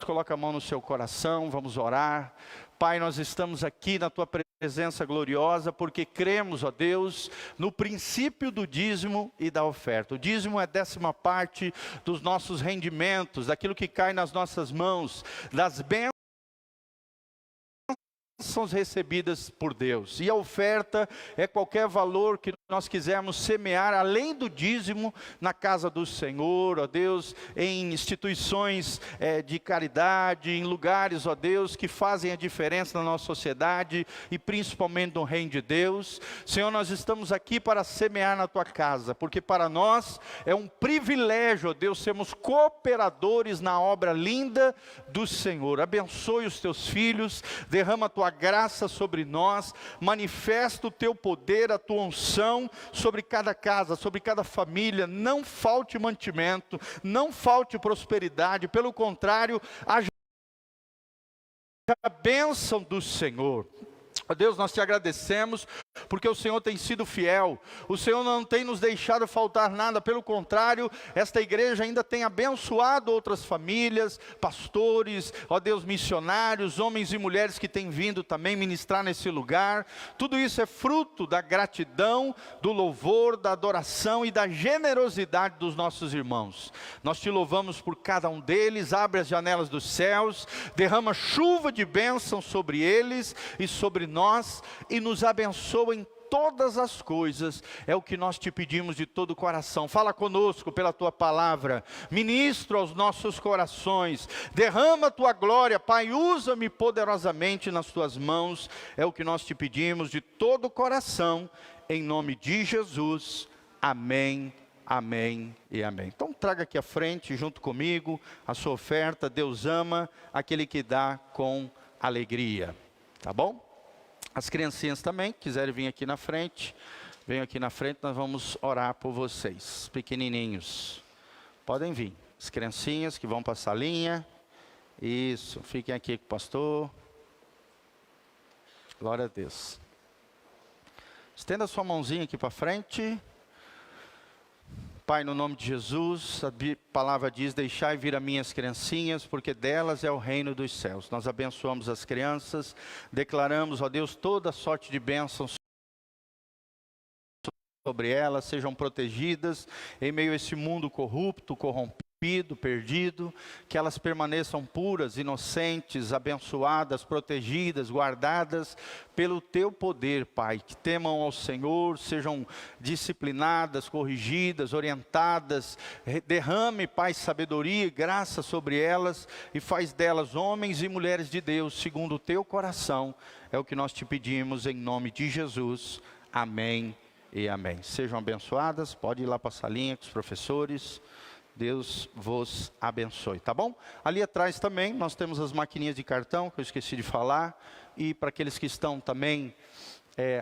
coloca a mão no seu coração, vamos orar. Pai, nós estamos aqui na Tua presença gloriosa, porque cremos, ó Deus, no princípio do dízimo e da oferta. O dízimo é a 10ª parte dos nossos rendimentos, daquilo que cai nas nossas mãos, das bênçãos recebidas por Deus. E a oferta é qualquer valor que nós quisermos semear, além do dízimo, na casa do Senhor, ó Deus, em instituições de caridade, em lugares, ó Deus, que fazem a diferença na nossa sociedade, e principalmente no reino de Deus. Senhor, nós estamos aqui para semear na Tua casa, porque para nós é um privilégio, ó Deus, sermos cooperadores na obra linda do Senhor. Abençoe os Teus filhos, derrama a Tua graça sobre nós, manifesta o Teu poder, a Tua unção sobre cada casa, sobre cada família. Não falte mantimento, não falte prosperidade, pelo contrário, haja a bênção do Senhor. Ó Deus, nós Te agradecemos, porque o Senhor tem sido fiel, o Senhor não tem nos deixado faltar nada, pelo contrário, esta igreja ainda tem abençoado outras famílias, pastores, ó Deus, missionários, homens e mulheres que têm vindo também ministrar nesse lugar. Tudo isso é fruto da gratidão, do louvor, da adoração e da generosidade dos nossos irmãos. Nós Te louvamos por cada um deles. Abre as janelas dos céus, derrama chuva de bênção sobre eles e sobre nós, e nos abençoa em todas as coisas. É o que nós Te pedimos de todo o coração. Fala conosco pela Tua palavra, ministra aos nossos corações, derrama a Tua glória, Pai, usa-me poderosamente nas Tuas mãos. É o que nós Te pedimos de todo o coração, em nome de Jesus, amém, amém e amém. Então traga aqui à frente, junto comigo, a sua oferta. Deus ama aquele que dá com alegria, tá bom? As criancinhas também, quiserem vir aqui na frente, venham aqui na frente, nós vamos orar por vocês, pequenininhos. Podem vir, as criancinhas que vão para a salinha. Isso, fiquem aqui com o pastor. Glória a Deus. Estenda a sua mãozinha aqui para frente. Pai, no nome de Jesus, a palavra diz: deixai vir a minhas criancinhas, porque delas é o reino dos céus. Nós abençoamos as crianças, declaramos, ó Deus, toda sorte de bênçãos sobre elas, sejam protegidas em meio a esse mundo corrupto, corrompido, perdido, que elas permaneçam puras, inocentes, abençoadas, protegidas, guardadas pelo Teu poder, Pai, que temam ao Senhor, sejam disciplinadas, corrigidas, orientadas. Derrame, Pai, sabedoria e graça sobre elas, e faz delas homens e mulheres de Deus, segundo o Teu coração. É o que nós Te pedimos em nome de Jesus, amém e amém. Sejam abençoadas, pode ir lá para a salinha com os professores. Deus vos abençoe, tá bom? Ali atrás também nós temos as maquininhas de cartão, que eu esqueci de falar. E para aqueles que estão também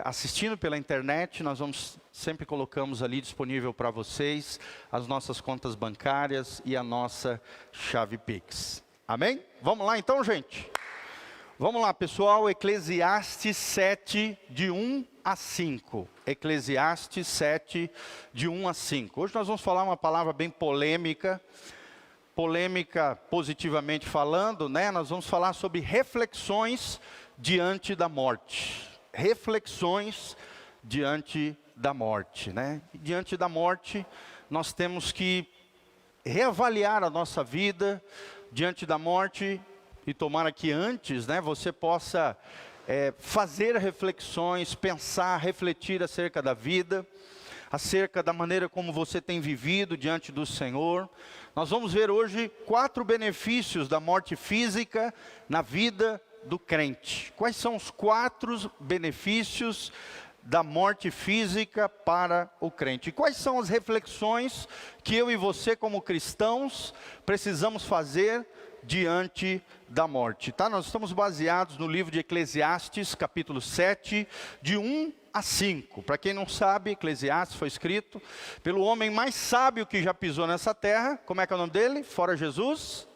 assistindo pela internet, nós sempre colocamos ali disponível para vocês as nossas contas bancárias e a nossa chave Pix. Amém? Vamos lá então, gente? Vamos lá, pessoal. Eclesiastes 7, de 1 a 5. Eclesiastes 7, de 1 a 5. Hoje nós vamos falar uma palavra bem polêmica. Polêmica positivamente falando, né? Nós vamos falar sobre reflexões diante da morte. Reflexões diante da morte, né? Diante da morte, nós temos que reavaliar a nossa vida diante da morte. E tomara que antes, né, você possa fazer reflexões, pensar, refletir acerca da vida, acerca da maneira como você tem vivido diante do Senhor. Nós vamos ver hoje 4 benefícios da morte física na vida do crente. Quais são os 4 benefícios da morte física para o crente? E quais são as reflexões que eu e você, como cristãos, precisamos fazer diante da morte, tá? Nós estamos baseados no livro de Eclesiastes, capítulo 7, de 1 a 5. Para quem não sabe, Eclesiastes foi escrito pelo homem mais sábio que já pisou nessa terra. Como é que é o nome dele? Fora Jesus?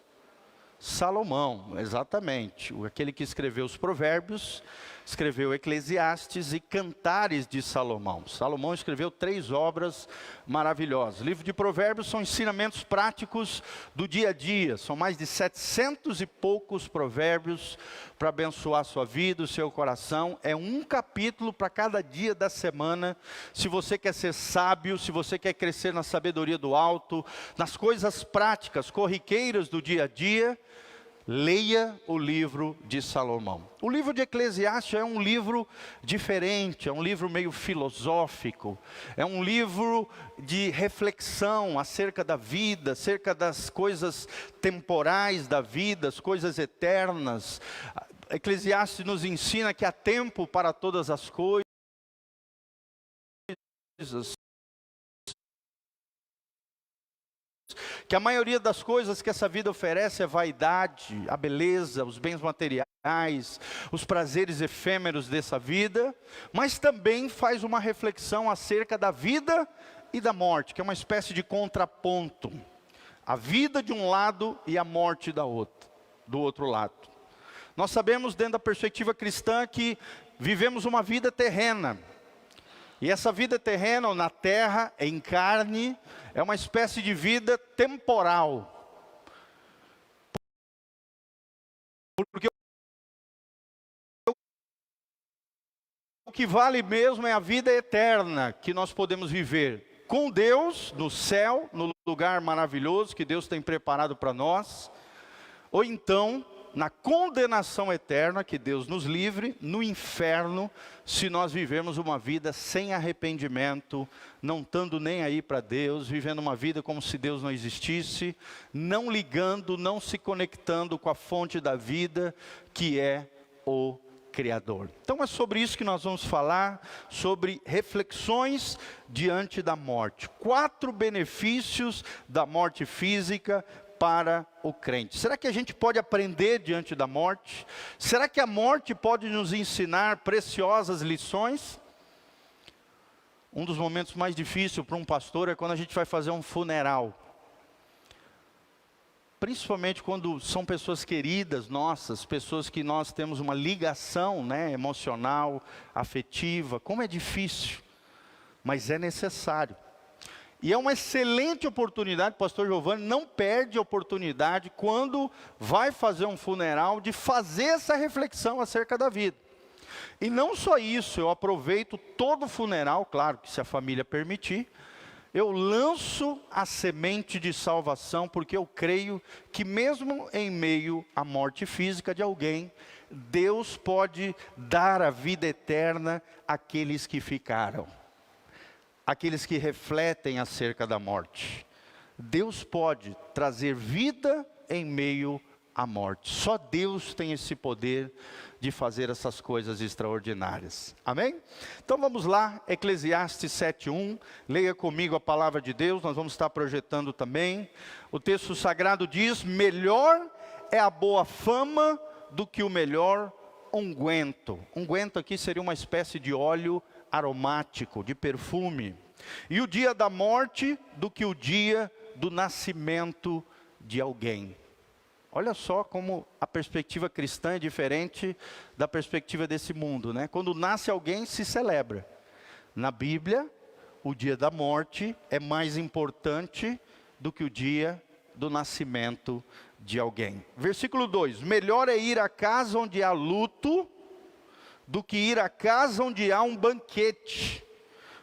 Salomão, exatamente. Aquele que escreveu os provérbios. escreveu Eclesiastes e Cantares de Salomão. Salomão escreveu 3 obras maravilhosas. O livro de Provérbios são ensinamentos práticos do dia a dia. São mais de 700 e poucos provérbios para abençoar a sua vida, o seu coração. É um capítulo para cada dia da semana. Se você quer ser sábio, se você quer crescer na sabedoria do alto, nas coisas práticas, corriqueiras do dia a dia, leia o livro de Salomão. O livro de Eclesiastes é um livro diferente, é um livro meio filosófico, é um livro de reflexão acerca da vida, acerca das coisas temporais da vida, as coisas eternas. Eclesiastes nos ensina que há tempo para todas as coisas, que a maioria das coisas que essa vida oferece é vaidade, a beleza, os bens materiais, os prazeres efêmeros dessa vida, mas também faz uma reflexão acerca da vida e da morte, que é uma espécie de contraponto. A vida de um lado e a morte do outro lado. Nós sabemos, dentro da perspectiva cristã, que vivemos uma vida terrena. E essa vida terrena, ou na terra, em carne, é uma espécie de vida temporal. Porque o que vale mesmo é a vida eterna que nós podemos viver com Deus, no céu, no lugar maravilhoso que Deus tem preparado para nós, ou então na condenação eterna, que Deus nos livre, no inferno, se nós vivemos uma vida sem arrependimento, não estando nem aí para Deus, vivendo uma vida como se Deus não existisse, não ligando, não se conectando com a fonte da vida, que é o Criador. Então é sobre isso que nós vamos falar, sobre reflexões diante da morte. 4 benefícios da morte física para o crente. Será que a gente pode aprender diante da morte? Será que a morte pode nos ensinar preciosas lições? Um dos momentos mais difíceis para um pastor é quando a gente vai fazer um funeral. Principalmente quando são pessoas queridas nossas, pessoas que nós temos uma ligação, né, emocional, afetiva. Como é difícil, mas é necessário. E é uma excelente oportunidade, o pastor Giovanni não perde a oportunidade, quando vai fazer um funeral, de fazer essa reflexão acerca da vida. E não só isso, eu aproveito todo funeral, claro que se a família permitir, eu lanço a semente de salvação, porque eu creio que mesmo em meio à morte física de alguém, Deus pode dar a vida eterna àqueles que ficaram. Aqueles que refletem acerca da morte. Deus pode trazer vida em meio à morte. Só Deus tem esse poder de fazer essas coisas extraordinárias. Amém? Então vamos lá, Eclesiastes 7:1. Leia comigo a palavra de Deus, nós vamos estar projetando também. O texto sagrado diz: melhor é a boa fama do que o melhor unguento. Unguento aqui seria uma espécie de óleo aromático, de perfume. E o dia da morte do que o dia do nascimento de alguém. Olha só como a perspectiva cristã é diferente da perspectiva desse mundo, né? Quando nasce alguém, se celebra. Na Bíblia, o dia da morte é mais importante do que o dia do nascimento de alguém. Versículo 2: melhor é ir à casa onde há luto do que ir à casa onde há um banquete,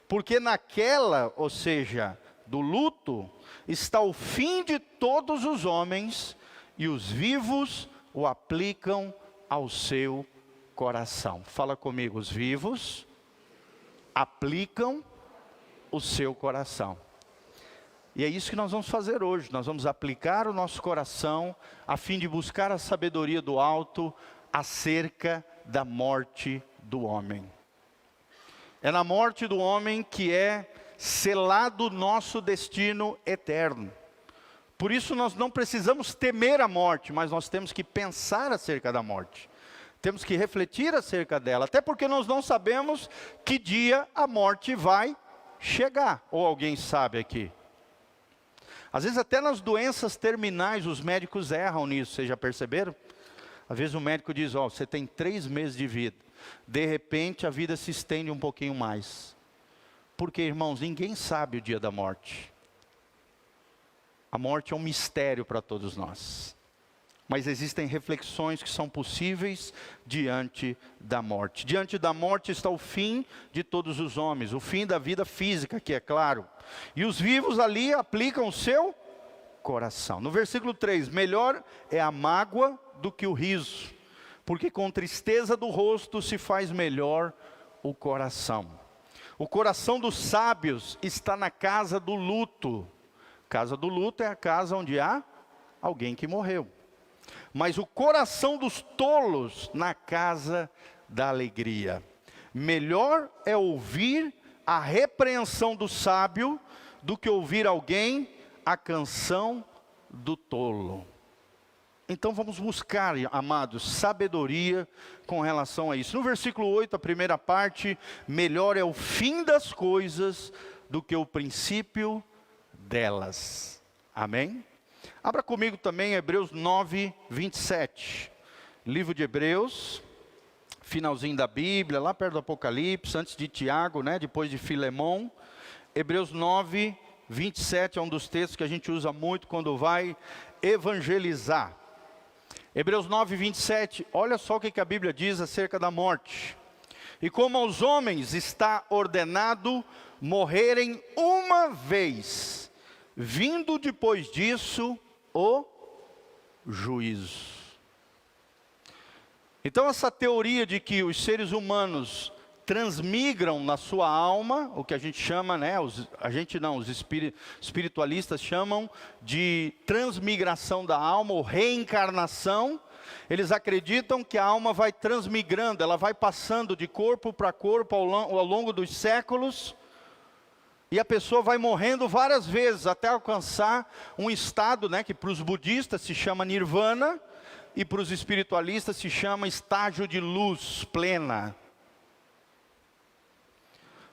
porque naquela, ou seja, do luto, está o fim de todos os homens, e os vivos o aplicam ao seu coração. Fala comigo, os vivos aplicam o seu coração. E é isso que nós vamos fazer hoje, nós vamos aplicar o nosso coração, a fim de buscar a sabedoria do alto, acerca da morte do homem. É na morte do homem que é selado o nosso destino eterno. Por isso nós não precisamos temer a morte, mas nós temos que pensar acerca da morte. Temos que refletir acerca dela, até porque nós não sabemos que dia a morte vai chegar. Ou alguém sabe aqui? Às vezes até nas doenças terminais os médicos erram nisso, vocês já perceberam? Às vezes o médico diz, ó, você tem 3 meses de vida. De repente a vida se estende um pouquinho mais. Porque, irmãos, ninguém sabe o dia da morte. A morte é um mistério para todos nós. Mas existem reflexões que são possíveis diante da morte. Diante da morte está o fim de todos os homens, o fim da vida física, que é claro. E os vivos ali aplicam o seu coração. No versículo 3, melhor é a mágoa do que o riso, porque com tristeza do rosto se faz melhor o coração. O coração dos sábios está na casa do luto. Casa do luto é a casa onde há alguém que morreu. Mas o coração dos tolos na casa da alegria. Melhor é ouvir a repreensão do sábio do que ouvir alguém a canção do tolo. Então vamos buscar, amados, sabedoria com relação a isso. No versículo 8, a primeira parte, melhor é o fim das coisas do que o princípio delas. Amém? Abra comigo também Hebreus 9, 27. Livro de Hebreus, finalzinho da Bíblia, lá perto do Apocalipse, antes de Tiago, né, depois de Filemão. Hebreus 9, 27 é um dos textos que a gente usa muito quando vai evangelizar. Hebreus 9, 27, olha só o que a Bíblia diz acerca da morte. E como aos homens está ordenado morrerem uma vez, vindo depois disso o juízo. Então essa teoria de que os seres humanos transmigram na sua alma, o que a gente chama, né, os espiritualistas chamam de transmigração da alma, ou reencarnação. Eles acreditam que a alma vai transmigrando, ela vai passando de corpo para corpo ao longo dos séculos, e a pessoa vai morrendo várias vezes, até alcançar um estado, né, que para os budistas se chama nirvana, e para os espiritualistas se chama estágio de luz plena.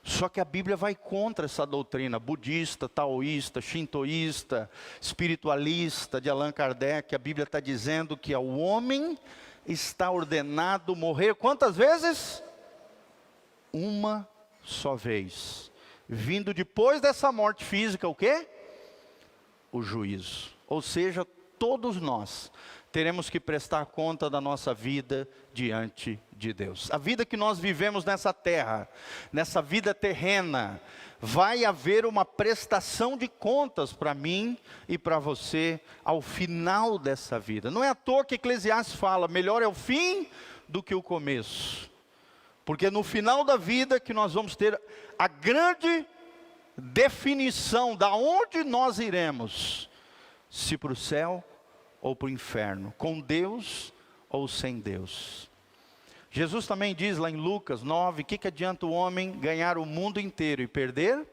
Só que a Bíblia vai contra essa doutrina budista, taoísta, shintoísta, espiritualista de Allan Kardec. A Bíblia está dizendo que ao homem está ordenado morrer quantas vezes? Uma só vez. Vindo depois dessa morte física, o quê? O juízo. Ou seja, todos nós teremos que prestar conta da nossa vida diante de Deus. A vida que nós vivemos nessa terra, nessa vida terrena, vai haver uma prestação de contas para mim e para você ao final dessa vida. Não é à toa que Eclesiastes fala, melhor é o fim do que o começo. Porque no final da vida que nós vamos ter a grande definição da onde nós iremos, se para o céu ou para o inferno, com Deus ou sem Deus. Jesus também diz lá em Lucas 9, que adianta o homem ganhar o mundo inteiro e perder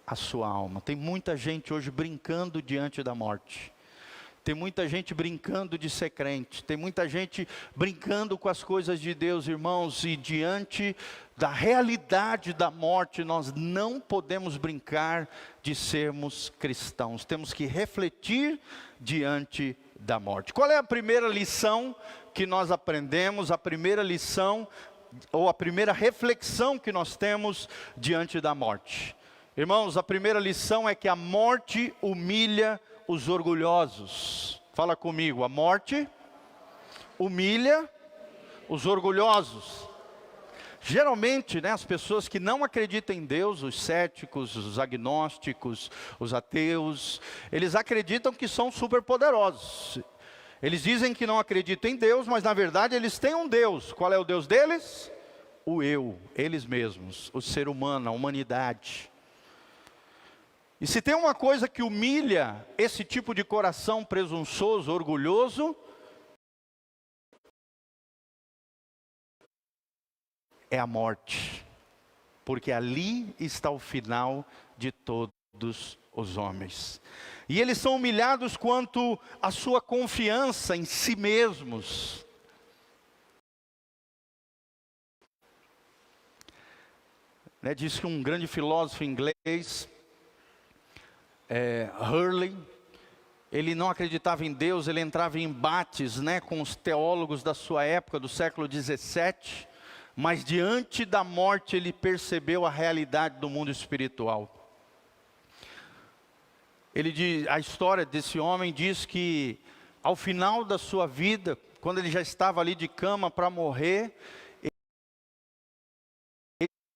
a sua alma? Tem muita gente hoje brincando diante da morte. Tem muita gente brincando de ser crente. Tem muita gente brincando com as coisas de Deus, irmãos. E diante da realidade da morte, nós não podemos brincar de sermos cristãos. Temos que refletir diante da morte. Qual é a primeira lição que nós aprendemos? A primeira lição, ou a primeira reflexão que nós temos diante da morte? Irmãos, a primeira lição é que a morte humilha os orgulhosos. Fala comigo, a morte humilha os orgulhosos. Geralmente, né, as pessoas que não acreditam em Deus, os céticos, os agnósticos, os ateus, eles acreditam que são superpoderosos. Eles dizem que não acreditam em Deus, mas na verdade eles têm um Deus. Qual é o Deus deles? O eu, eles mesmos, o ser humano, a humanidade. E se tem uma coisa que humilha esse tipo de coração presunçoso, orgulhoso, é a morte. Porque ali está o final de todos os homens. E eles são humilhados quanto à sua confiança em si mesmos. Né, diz que um grande filósofo inglês, Hurley, ele não acreditava em Deus, ele entrava em embates, né, com os teólogos da sua época, do século 17, mas diante da morte ele percebeu a realidade do mundo espiritual. A história desse homem diz que ao final da sua vida, quando ele já estava ali de cama para morrer,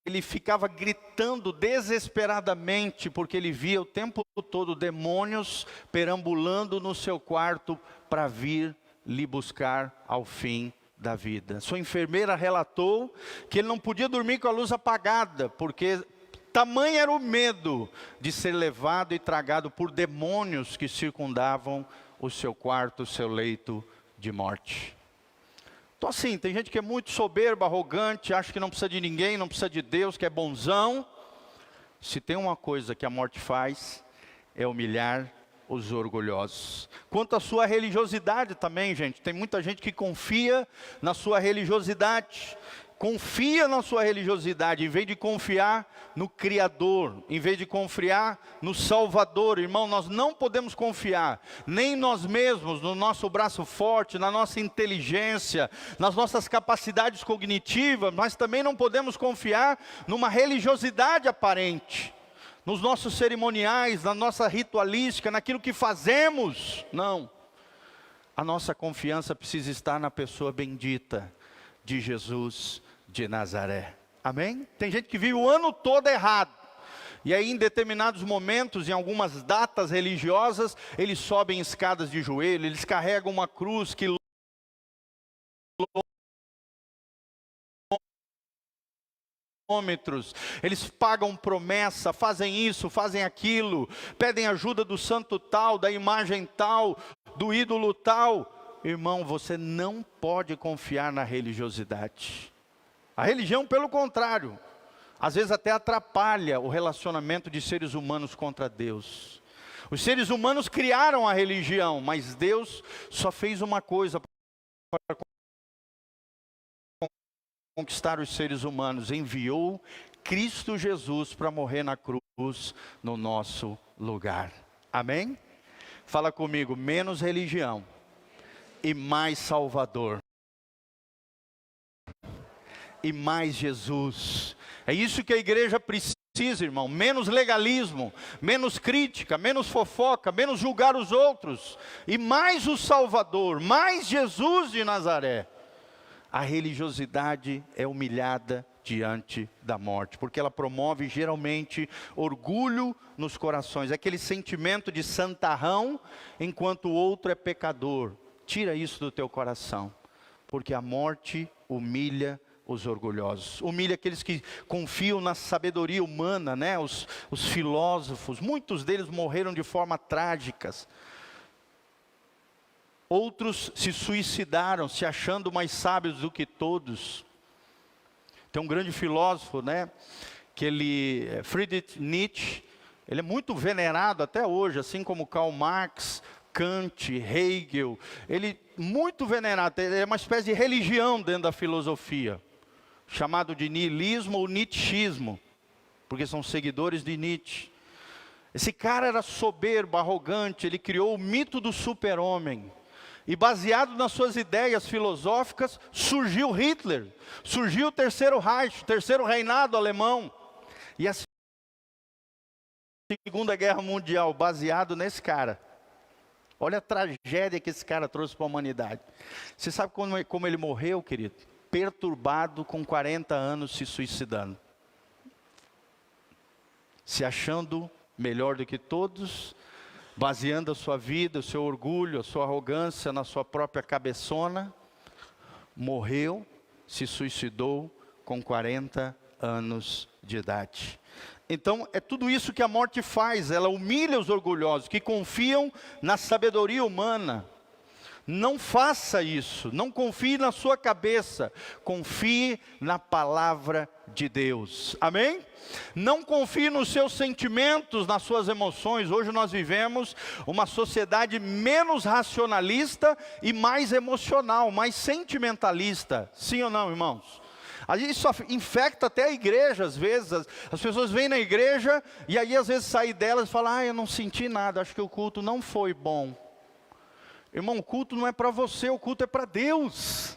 ele ficava gritando desesperadamente, porque ele via o tempo todo demônios perambulando no seu quarto para vir lhe buscar ao fim da vida. Sua enfermeira relatou que ele não podia dormir com a luz apagada, porque tamanho era o medo de ser levado e tragado por demônios que circundavam o seu quarto, o seu leito de morte. Então assim, tem gente que é muito soberba, arrogante, acha que não precisa de ninguém, não precisa de Deus, que é bonzão. Se tem uma coisa que a morte faz, é humilhar os orgulhosos. Quanto à sua religiosidade também, gente, tem muita gente que confia na sua religiosidade. Confia na sua religiosidade, em vez de confiar no Criador, em vez de confiar no Salvador. Irmão, nós não podemos confiar nem em nós mesmos, no nosso braço forte, na nossa inteligência, nas nossas capacidades cognitivas, mas também não podemos confiar numa religiosidade aparente, nos nossos cerimoniais, na nossa ritualística, naquilo que fazemos. Não. A nossa confiança precisa estar na pessoa bendita de Jesus de Nazaré. Amém? Tem gente que vive o ano todo errado. E aí em determinados momentos, em algumas datas religiosas, eles sobem escadas de joelho, eles carregam uma cruz quilômetros, eles pagam promessa, fazem isso, fazem aquilo, pedem ajuda do santo tal, da imagem tal, do ídolo tal. Irmão, você não pode confiar na religiosidade. A religião, pelo contrário, às vezes até atrapalha o relacionamento de seres humanos contra Deus. Os seres humanos criaram a religião, mas Deus só fez uma coisa para conquistar os seres humanos: enviou Cristo Jesus para morrer na cruz no nosso lugar. Amém? Fala comigo: menos religião e mais Salvador, e mais Jesus. É isso que a igreja precisa, irmão. Menos legalismo, menos crítica, menos fofoca, menos julgar os outros, e mais o Salvador, mais Jesus de Nazaré. A religiosidade é humilhada diante da morte, porque ela promove geralmente orgulho nos corações, aquele sentimento de santarrão, enquanto o outro é pecador. Tira isso do teu coração, porque a morte humilha os orgulhosos, humilha aqueles que confiam na sabedoria humana, né? Os filósofos, muitos deles morreram de forma trágicas. Outros se suicidaram, se achando mais sábios do que todos. Tem um grande filósofo, né? Friedrich Nietzsche, ele é muito venerado até hoje, assim como Karl Marx, Kant, Hegel. Ele muito venerado, ele é uma espécie de religião dentro da filosofia, chamado de niilismo ou nietzschismo, porque são seguidores de Nietzsche. Esse cara era soberbo, arrogante, ele criou o mito do super-homem. E baseado nas suas ideias filosóficas, surgiu Hitler, surgiu o Terceiro Reich, o Terceiro Reinado Alemão. E a Segunda Guerra Mundial, baseado nesse cara. Olha a tragédia que esse cara trouxe para a humanidade. Você sabe como ele morreu, querido? Perturbado, com 40 anos, se suicidando. Se achando melhor do que todos, baseando a sua vida, o seu orgulho, a sua arrogância na sua própria cabeçona. Morreu, se suicidou com 40 anos de idade. Então, é tudo isso que a morte faz. Ela humilha os orgulhosos, que confiam na sabedoria humana. Não faça isso, não confie na sua cabeça, confie na palavra de Deus. Amém? Não confie nos seus sentimentos, nas suas emoções. Hoje nós vivemos uma sociedade menos racionalista e mais emocional, mais sentimentalista. Sim ou não, irmãos? Isso infecta até a igreja às vezes. As pessoas vêm na igreja e aí às vezes saem delas e falam: eu não senti nada, acho que o culto não foi bom. Irmão, o culto não é para você, o culto é para Deus.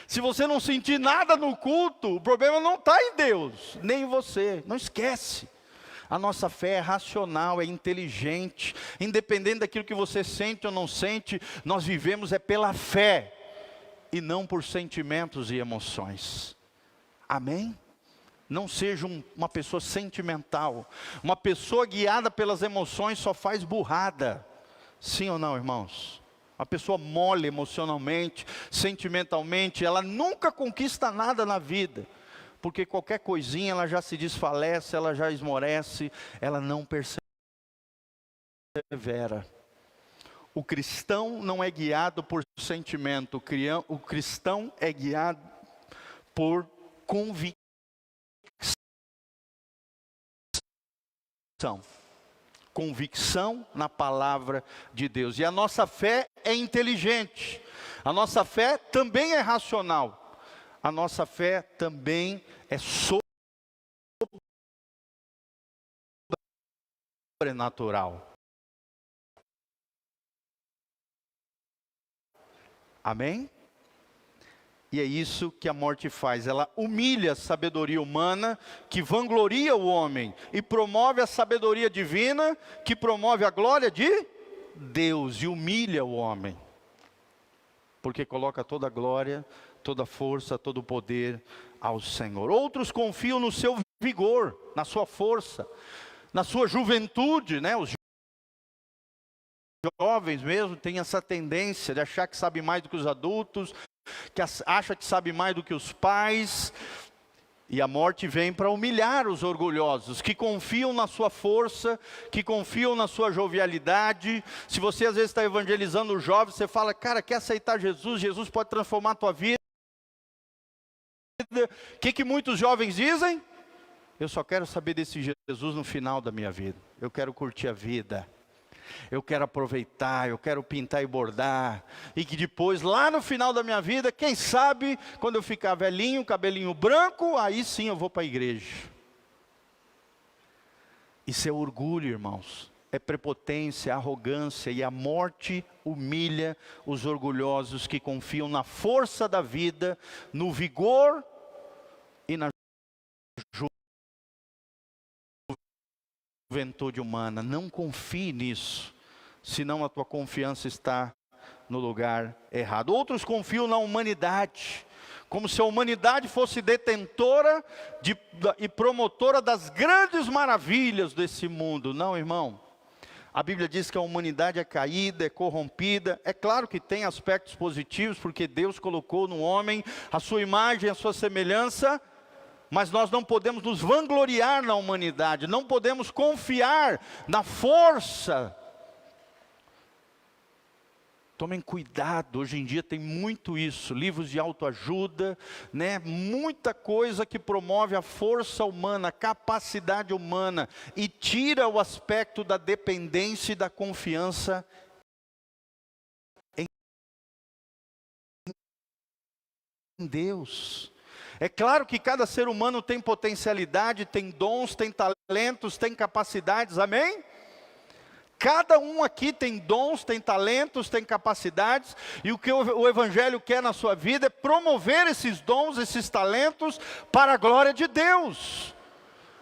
Se você não sentir nada no culto, o problema não está em Deus, nem em você. Não esquece. A nossa fé é racional, é inteligente. Independente daquilo que você sente ou não sente, nós vivemos é pela fé e não por sentimentos e emoções. Amém? Não seja uma pessoa sentimental. Uma pessoa guiada pelas emoções só faz burrada. Sim ou não, irmãos? Uma pessoa mole emocionalmente, sentimentalmente, ela nunca conquista nada na vida. Porque qualquer coisinha ela já se desfalece, ela já esmorece, ela não persevera. O cristão não é guiado por sentimento, o cristão é guiado por convicção. Convicção na palavra de Deus. E a nossa fé é inteligente, a nossa fé também é racional. A nossa fé também é sobrenatural. Amém? E é isso que a morte faz. Ela humilha a sabedoria humana, que vangloria o homem, e promove a sabedoria divina, que promove a glória de Deus, e humilha o homem. Porque coloca toda a glória, toda a força, todo o poder ao Senhor. Outros confiam no seu vigor, na sua força, na sua juventude, né? Os jovens mesmo têm essa tendência de achar que sabe mais do que os adultos, que acha que sabe mais do que os pais. E a morte vem para humilhar os orgulhosos, que confiam na sua força, que confiam na sua jovialidade. Se você às vezes está evangelizando os jovens, você fala, cara, quer aceitar Jesus? Jesus pode transformar a tua vida. O que muitos jovens dizem? Eu só quero saber desse Jesus no final da minha vida. Eu quero curtir a vida. Eu quero aproveitar, eu quero pintar e bordar. E que depois, lá no final da minha vida, quem sabe, quando eu ficar velhinho, cabelinho branco, aí sim eu vou para a igreja. Isso é orgulho, irmãos. É prepotência, arrogância, e a morte humilha os orgulhosos que confiam na força da vida, no vigor e na juventude humana. Não confie nisso, senão a tua confiança está no lugar errado. Outros confiam na humanidade, como se a humanidade fosse detentora e promotora das grandes maravilhas desse mundo. Não, irmão. A Bíblia diz que a humanidade é caída, é corrompida. É claro que tem aspectos positivos, porque Deus colocou no homem a sua imagem, a sua semelhança. Mas nós não podemos nos vangloriar na humanidade, não podemos confiar na força. Tomem cuidado, hoje em dia tem muito isso, livros de autoajuda, né? Muita coisa que promove a força humana, a capacidade humana, e tira o aspecto da dependência e da confiança em Deus. É claro que cada ser humano tem potencialidade, tem dons, tem talentos, tem capacidades, amém? Cada um aqui tem dons, tem talentos, tem capacidades, e o que o Evangelho quer na sua vida é promover esses dons, esses talentos, para a glória de Deus.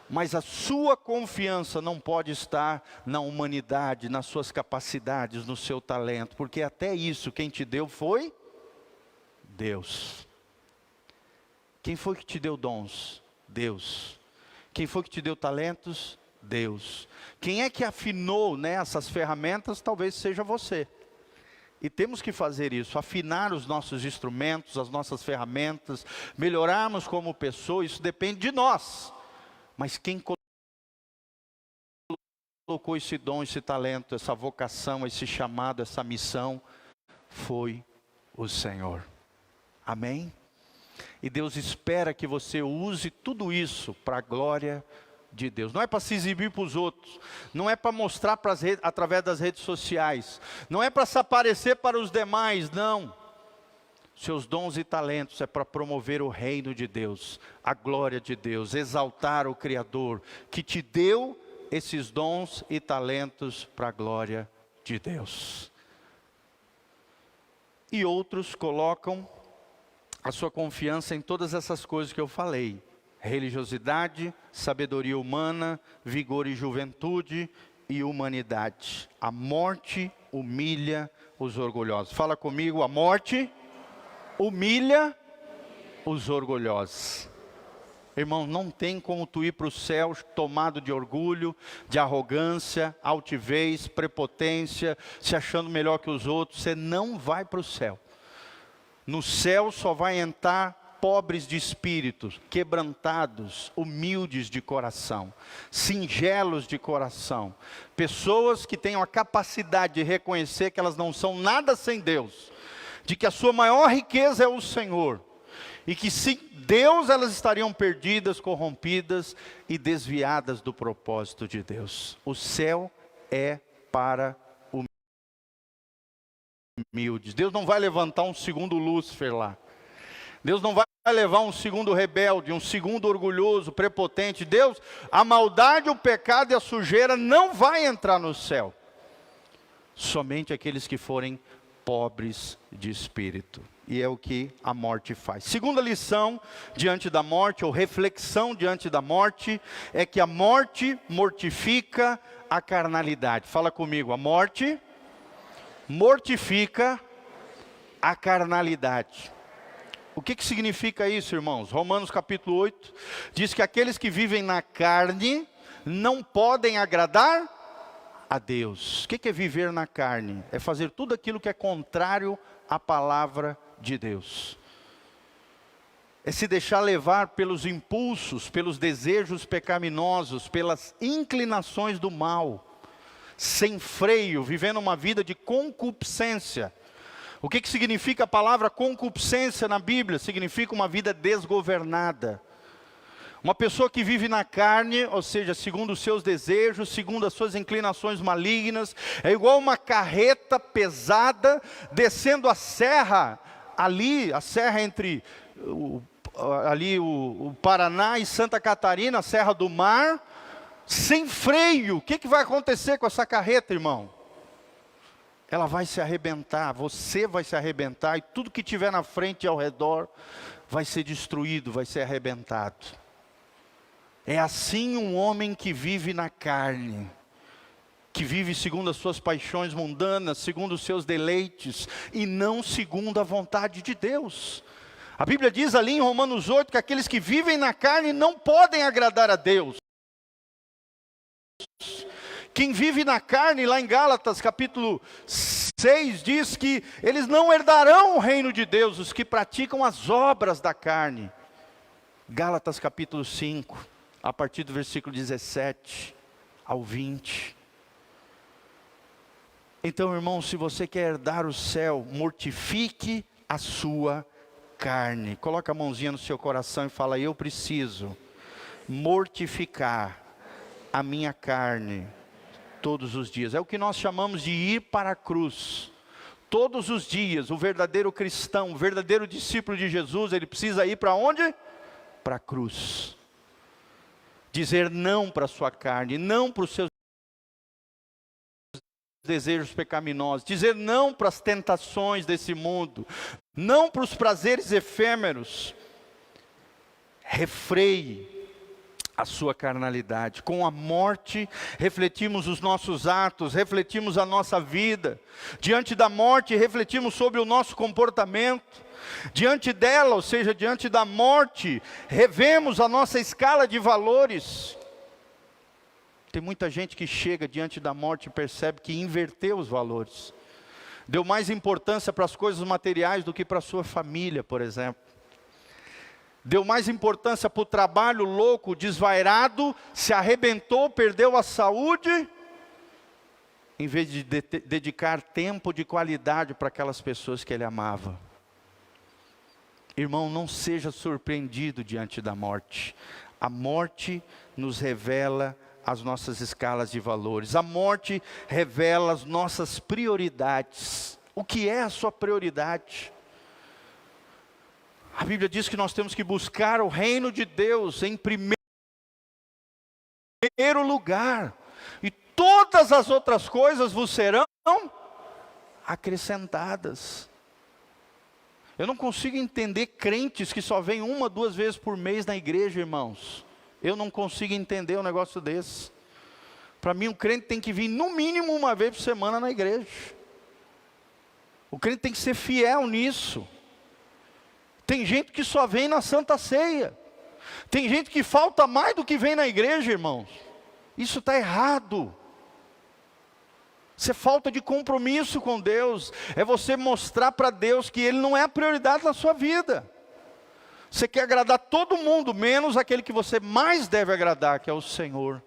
Mas a sua confiança não pode estar na humanidade, nas suas capacidades, no seu talento, porque até isso quem te deu foi Deus. Quem foi que te deu dons? Deus. Quem foi que te deu talentos? Deus. Quem é que afinou, né, essas ferramentas? Talvez seja você. E temos que fazer isso, afinar os nossos instrumentos, as nossas ferramentas, melhorarmos como pessoa, isso depende de nós. Mas quem colocou esse dom, esse talento, essa vocação, esse chamado, essa missão, foi o Senhor. Amém? E Deus espera que você use tudo isso para a glória de Deus. Não é para se exibir para os outros, não é para mostrar através das redes sociais, não é para se aparecer para os demais, não. Seus dons e talentos é para promover o reino de Deus, a glória de Deus, exaltar o Criador, que te deu esses dons e talentos para a glória de Deus. E outros colocam a sua confiança em todas essas coisas que eu falei: religiosidade, sabedoria humana, vigor e juventude e humanidade. A morte humilha os orgulhosos. Fala comigo: a morte humilha os orgulhosos. Irmão, não tem como tu ir para o céu tomado de orgulho, de arrogância, altivez, prepotência, se achando melhor que os outros. Você não vai para o céu. No céu só vai entrar pobres de espírito, quebrantados, humildes de coração, singelos de coração. Pessoas que tenham a capacidade de reconhecer que elas não são nada sem Deus, de que a sua maior riqueza é o Senhor, e que sem Deus elas estariam perdidas, corrompidas e desviadas do propósito de Deus. O céu é para humildes. Deus não vai levantar um segundo Lúcifer lá. Deus não vai levar um segundo rebelde, um segundo orgulhoso, prepotente. Deus, a maldade, o pecado e a sujeira não vai entrar no céu. Somente aqueles que forem pobres de espírito. E é o que a morte faz. Segunda lição diante da morte, ou reflexão diante da morte, é que a morte mortifica a carnalidade. Fala comigo: a morte mortifica a carnalidade. O que significa isso, irmãos? Romanos capítulo 8 diz que aqueles que vivem na carne não podem agradar a Deus. O que é viver na carne? É fazer tudo aquilo que é contrário à palavra de Deus. É se deixar levar pelos impulsos, pelos desejos pecaminosos, pelas inclinações do mal, sem freio, vivendo uma vida de concupiscência. O que significa a palavra concupiscência na Bíblia? Significa uma vida desgovernada. Uma pessoa que vive na carne, ou seja, segundo os seus desejos, segundo as suas inclinações malignas, é igual uma carreta pesada descendo a serra, ali, a serra entre o Paraná e Santa Catarina, a Serra do Mar, sem freio. O que vai acontecer com essa carreta, irmão? Ela vai se arrebentar, você vai se arrebentar, e tudo que tiver na frente e ao redor vai ser destruído, vai ser arrebentado. É assim um homem que vive na carne, que vive segundo as suas paixões mundanas, segundo os seus deleites, e não segundo a vontade de Deus. A Bíblia diz ali em Romanos 8, que aqueles que vivem na carne não podem agradar a Deus. Quem vive na carne, lá em Gálatas capítulo 6, diz que eles não herdarão o reino de Deus, os que praticam as obras da carne. Gálatas capítulo 5, a partir do versículo 17 ao 20. Então, irmão, se você quer herdar o céu, mortifique a sua carne. Coloca a mãozinha no seu coração e fala: eu preciso mortificar a minha carne todos os dias. É o que nós chamamos de ir para a cruz. Todos os dias, o verdadeiro cristão, o verdadeiro discípulo de Jesus, ele precisa ir para onde? Para a cruz. Dizer não para a sua carne, não para os seus desejos pecaminosos, dizer não para as tentações desse mundo, não para os prazeres efêmeros. Refreie a sua carnalidade. Com a morte, refletimos os nossos atos, refletimos a nossa vida. Diante da morte, refletimos sobre o nosso comportamento. Diante dela, ou seja, diante da morte, revemos a nossa escala de valores. Tem muita gente que chega diante da morte e percebe que inverteu os valores. Deu mais importância para as coisas materiais do que para a sua família, por exemplo. Deu mais importância para o trabalho louco, desvairado, se arrebentou, perdeu a saúde, em vez de dedicar tempo de qualidade para aquelas pessoas que ele amava. Irmão, não seja surpreendido diante da morte. A morte nos revela as nossas escalas de valores. A morte revela as nossas prioridades. O que é a sua prioridade? A Bíblia diz que nós temos que buscar o reino de Deus em primeiro lugar. E todas as outras coisas vos serão acrescentadas. Eu não consigo entender crentes que só vêm 1, 2 vezes por mês na igreja, irmãos. Eu não consigo entender um negócio desse. Para mim, um crente tem que vir no mínimo 1 vez por semana na igreja. O crente tem que ser fiel nisso. Tem gente que só vem na Santa Ceia. Tem gente que falta mais do que vem na igreja, irmãos. Isso está errado. Isso é falta de compromisso com Deus. É você mostrar para Deus que Ele não é a prioridade na sua vida. Você quer agradar todo mundo, menos aquele que você mais deve agradar, que é o Senhor.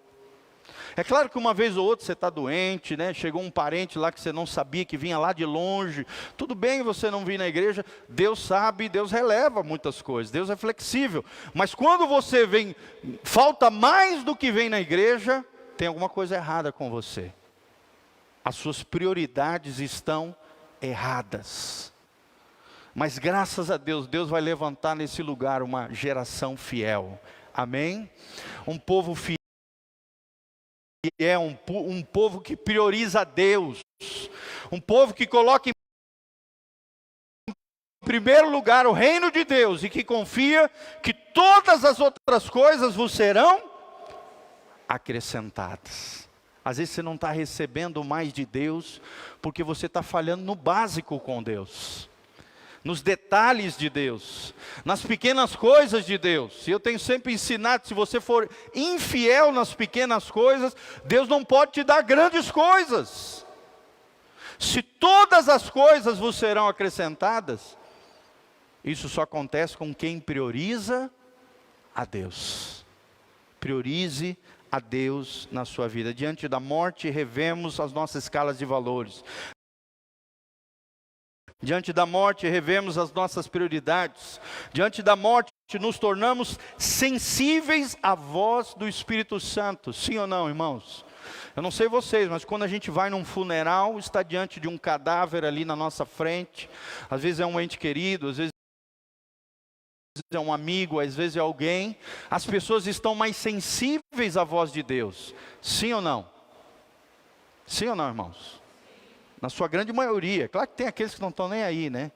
É claro que uma vez ou outra você está doente, né? Chegou um parente lá que você não sabia, que vinha lá de longe. Tudo bem você não vir na igreja, Deus sabe, Deus releva muitas coisas, Deus é flexível. Mas quando você vem, falta mais do que vem na igreja, tem alguma coisa errada com você. As suas prioridades estão erradas. Mas graças a Deus, Deus vai levantar nesse lugar uma geração fiel. Amém? Um povo fiel. É um povo que prioriza a Deus. Um povo que coloca em primeiro lugar o reino de Deus. E que confia que todas as outras coisas vos serão acrescentadas. Às vezes você não está recebendo mais de Deus, porque você está falhando no básico com Deus, nos detalhes de Deus, nas pequenas coisas de Deus. E eu tenho sempre ensinado, se você for infiel nas pequenas coisas, Deus não pode te dar grandes coisas. Se todas as coisas vos serão acrescentadas, isso só acontece com quem prioriza a Deus. Priorize a Deus na sua vida. Diante da morte, revemos as nossas escalas de valores. Diante da morte, revemos as nossas prioridades. Diante da morte, nos tornamos sensíveis à voz do Espírito Santo. Sim ou não, irmãos? Eu não sei vocês, mas quando a gente vai num funeral, está diante de um cadáver ali na nossa frente. Às vezes é um ente querido, às vezes é um amigo, às vezes é alguém. As pessoas estão mais sensíveis à voz de Deus. Sim ou não? Sim ou não, irmãos? Na sua grande maioria. Claro que tem aqueles que não estão nem aí, né?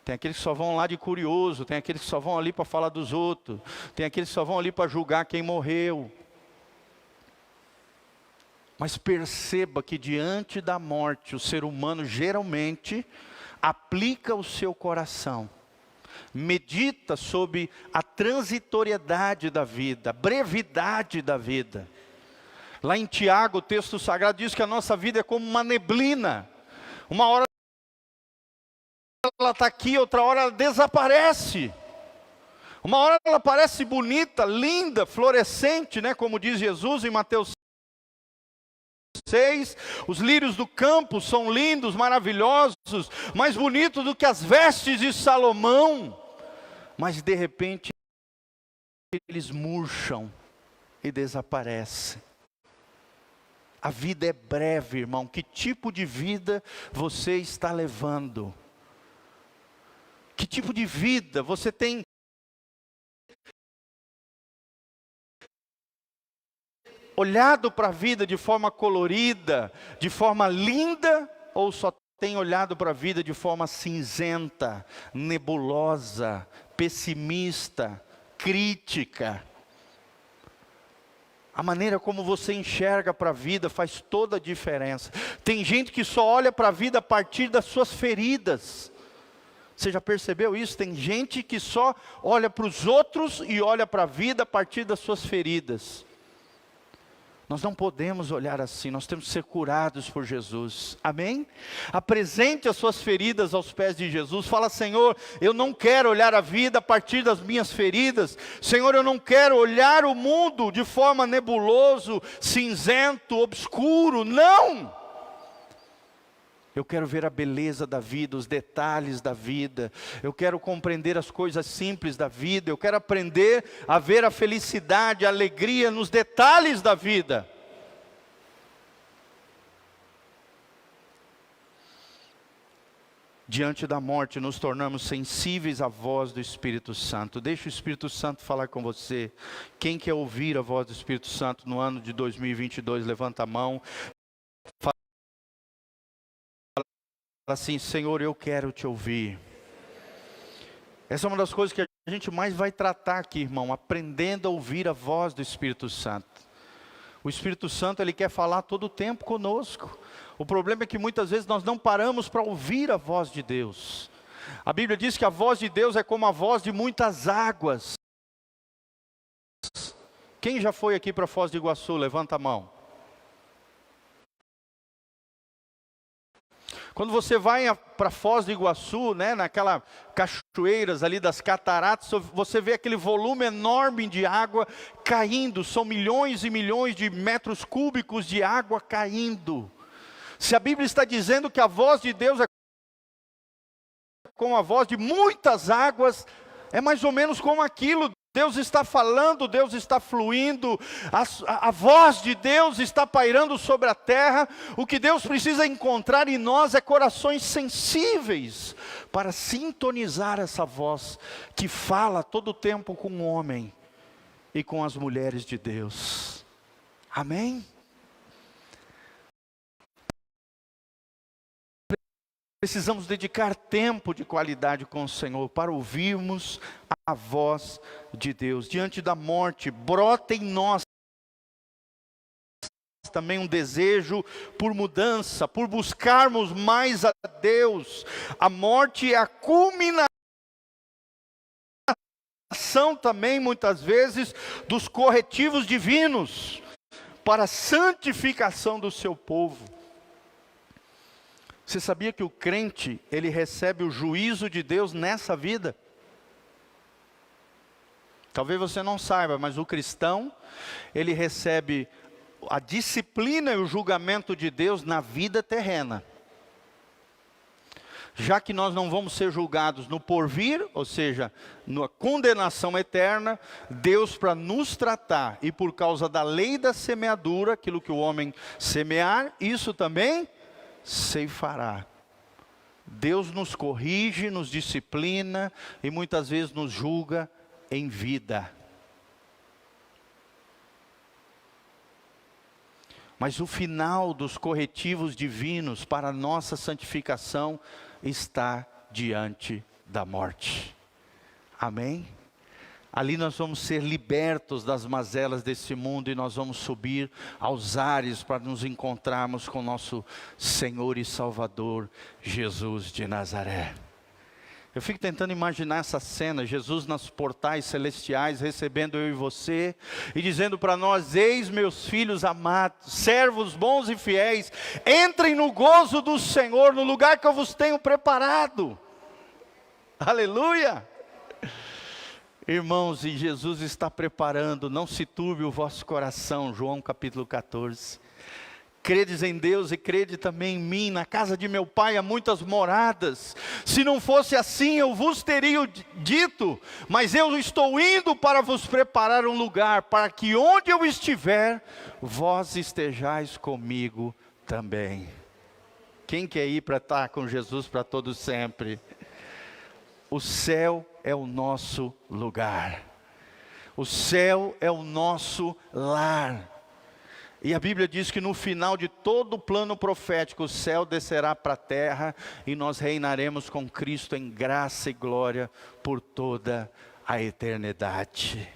Tem aqueles que só vão lá de curioso. Tem aqueles que só vão ali para falar dos outros. Tem aqueles que só vão ali para julgar quem morreu. Mas perceba que diante da morte, o ser humano geralmente aplica o seu coração. Medita sobre a transitoriedade da vida, a brevidade da vida. Lá em Tiago, o texto sagrado diz que a nossa vida é como uma neblina. Uma hora ela está aqui, outra hora ela desaparece. Uma hora ela parece bonita, linda, florescente, né? Como diz Jesus em Mateus 6, os lírios do campo são lindos, maravilhosos, mais bonitos do que as vestes de Salomão. Mas de repente eles murcham e desaparecem. A vida é breve, irmão. Que tipo de vida você está levando? Que tipo de vida você tem olhado para a vida de forma colorida, de forma linda, ou só tem olhado para a vida de forma cinzenta, nebulosa, pessimista, crítica? A maneira como você enxerga para a vida faz toda a diferença. Tem gente que só olha para a vida a partir das suas feridas. Você já percebeu isso? Tem gente que só olha para os outros e olha para a vida a partir das suas feridas. Nós não podemos olhar assim, nós temos que ser curados por Jesus, amém? Apresente as suas feridas aos pés de Jesus, fala: Senhor, eu não quero olhar a vida a partir das minhas feridas. Senhor, eu não quero olhar o mundo de forma nebuloso, cinzento, obscuro, não! Eu quero ver a beleza da vida, os detalhes da vida. Eu quero compreender as coisas simples da vida. Eu quero aprender a ver a felicidade, a alegria nos detalhes da vida. Diante da morte, nos tornamos sensíveis à voz do Espírito Santo. Deixa o Espírito Santo falar com você. Quem quer ouvir a voz do Espírito Santo no ano de 2022, levanta a mão. Fala assim: Senhor, eu quero te ouvir. Essa é uma das coisas que a gente mais vai tratar aqui, irmão, aprendendo a ouvir a voz do Espírito Santo. O Espírito Santo, ele quer falar todo o tempo conosco. O problema é que muitas vezes nós não paramos para ouvir a voz de Deus. A Bíblia diz que a voz de Deus é como a voz de muitas águas. Quem já foi aqui para Foz do Iguaçu? Levanta a mão. Quando você vai para Foz do Iguaçu, né, naquelas cachoeiras ali das cataratas, você vê aquele volume enorme de água caindo. São milhões e milhões de metros cúbicos de água caindo. Se a Bíblia está dizendo que a voz de Deus é como a voz de muitas águas, é mais ou menos como aquilo. Deus está falando, Deus está fluindo, a voz de Deus está pairando sobre a terra. O que Deus precisa encontrar em nós é corações sensíveis para sintonizar essa voz que fala todo o tempo com o homem e com as mulheres de Deus. Amém? Precisamos dedicar tempo de qualidade com o Senhor para ouvirmos a voz de Deus. Diante da morte, brota em nós também um desejo por mudança, por buscarmos mais a Deus. A morte é a culminação também, muitas vezes, dos corretivos divinos para a santificação do seu povo. Você sabia que o crente, ele recebe o juízo de Deus nessa vida? Talvez você não saiba, mas o cristão, ele recebe a disciplina e o julgamento de Deus na vida terrena. Já que nós não vamos ser julgados no porvir, ou seja, na condenação eterna, Deus, para nos tratar, e por causa da lei da semeadura, aquilo que o homem semear, isso também ceifará. Deus nos corrige, nos disciplina e muitas vezes nos julga em vida. Mas o final dos corretivos divinos para a nossa santificação está diante da morte. Amém? Ali nós vamos ser libertos das mazelas desse mundo e nós vamos subir aos ares para nos encontrarmos com nosso Senhor e Salvador, Jesus de Nazaré. Eu fico tentando imaginar essa cena, Jesus nos portais celestiais, recebendo eu e você, e dizendo para nós: eis meus filhos amados, servos bons e fiéis, entrem no gozo do Senhor, no lugar que eu vos tenho preparado. Aleluia! Irmãos, e Jesus está preparando, não se turbe o vosso coração, João capítulo 14. Credes em Deus e crede também em mim, na casa de meu Pai há muitas moradas. Se não fosse assim eu vos teria dito, mas eu estou indo para vos preparar um lugar, para que onde eu estiver, vós estejais comigo também. Quem quer ir para estar com Jesus para todo sempre? O céu é o nosso lugar. O céu é o nosso lar. E a Bíblia diz que no final de todo o plano profético, o céu descerá para a terra e nós reinaremos com Cristo em graça e glória por toda a eternidade.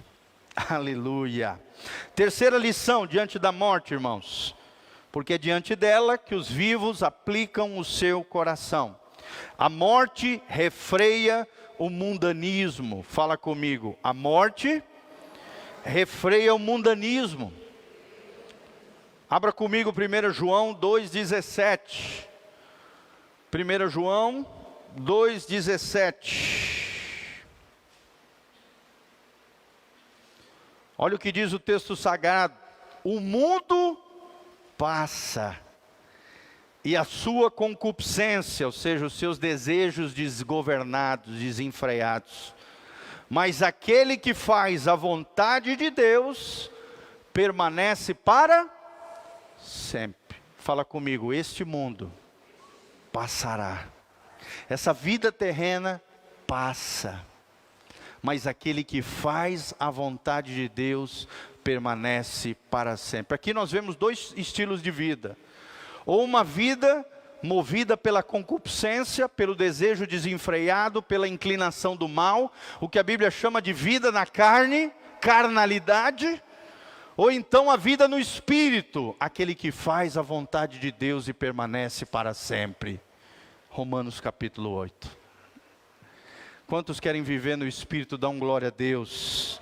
Aleluia. Terceira lição diante da morte, irmãos. Porque é diante dela que os vivos aplicam o seu coração. A morte refreia o mundanismo. Fala comigo. A morte refreia o mundanismo. Abra comigo 1 João 2,17. 1 João 2,17. Olha o que diz o texto sagrado. O mundo passa, e a sua concupiscência, ou seja, os seus desejos desgovernados, desenfreados. Mas aquele que faz a vontade de Deus, permanece para sempre. Fala comigo, este mundo passará. Essa vida terrena passa. Mas aquele que faz a vontade de Deus, permanece para sempre. Aqui nós vemos dois estilos de vida. Ou uma vida movida pela concupiscência, pelo desejo desenfreado, pela inclinação do mal, o que a Bíblia chama de vida na carne, carnalidade, ou então a vida no Espírito, aquele que faz a vontade de Deus e permanece para sempre. Romanos capítulo 8. Quantos querem viver no Espírito, dão glória a Deus.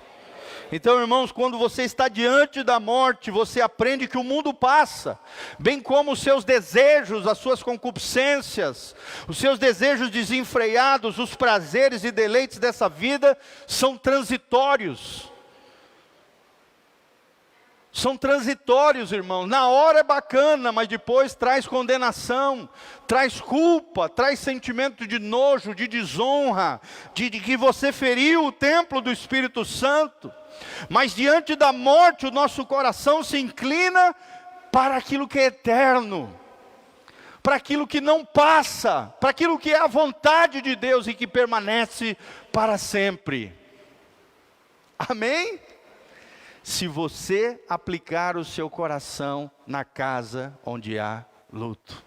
Então, irmãos, quando você está diante da morte, você aprende que o mundo passa, bem como os seus desejos, as suas concupiscências, os seus desejos desenfreados, os prazeres e deleites dessa vida são transitórios. São transitórios, irmãos. Na hora é bacana, mas depois traz condenação, traz culpa, traz sentimento de nojo, de desonra, de que você feriu o templo do Espírito Santo. Mas diante da morte, o nosso coração se inclina para aquilo que é eterno, para aquilo que não passa, para aquilo que é a vontade de Deus e que permanece para sempre. Amém? Se você aplicar o seu coração na casa onde há luto.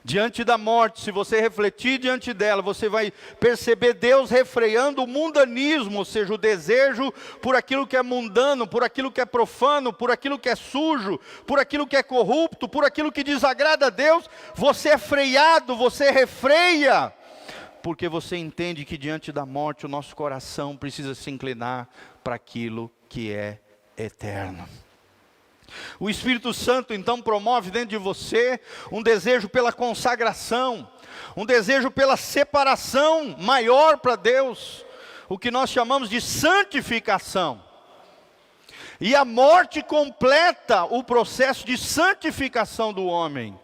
Diante da morte, se você refletir diante dela, você vai perceber Deus refreando o mundanismo, ou seja, o desejo por aquilo que é mundano, por aquilo que é profano, por aquilo que é sujo, por aquilo que é corrupto, por aquilo que desagrada a Deus. Você é freado, você refreia, porque você entende que diante da morte o nosso coração precisa se inclinar para aquilo que é eterno. O Espírito Santo então promove dentro de você um desejo pela consagração, um desejo pela separação maior para Deus, o que nós chamamos de santificação. E a morte completa o processo de santificação do homem.